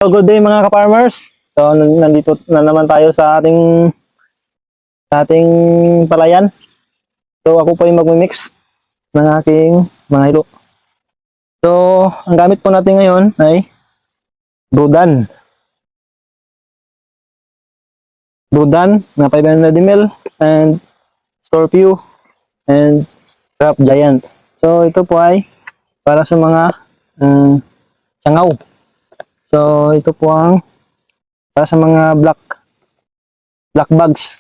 So, good day mga ka-farmers. So, nandito na naman tayo sa ating palayan. So, ako po yung magmi-mix ng aking mga hilo. So, ang gamit po natin ngayon ay Brudan. Brudan na 500 ml and Scorpio and Crop Giant. So, ito po ay para sa mga sangaw. So, ito po ang para sa mga black bugs.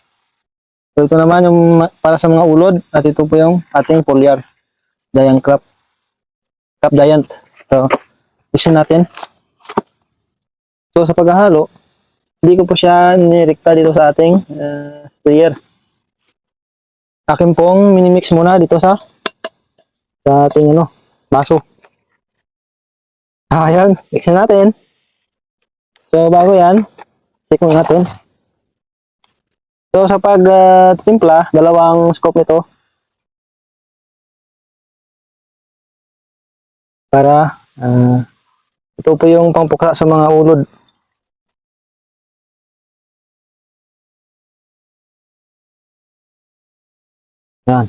So, ito naman yung para sa mga ulod at ito po yung ating foliar Giant Crop Giant. So, mixin natin. So, sa paghahalo, hindi ko po siya nirekta dito sa ating sprayer. Akin pong minimix muna dito sa ating baso. Ayan, mixin natin. So, bago yan, check mo natin. So, sa pag-timpla, dalawang scoop nito. Para, ito po yung pangpuksa sa mga ulod. Yan.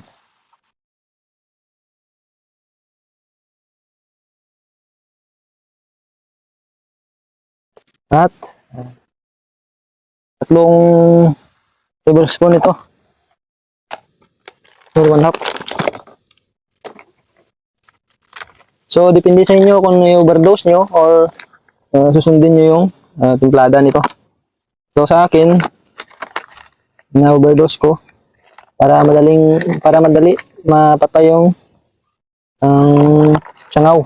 At, tatlong tablespoon ito. Or 1/2. So, depende sa inyo kung i-overdose nyo or susundin nyo yung timplada nito. So, sa akin, na-overdose ko para madali mapatay yung sangaw.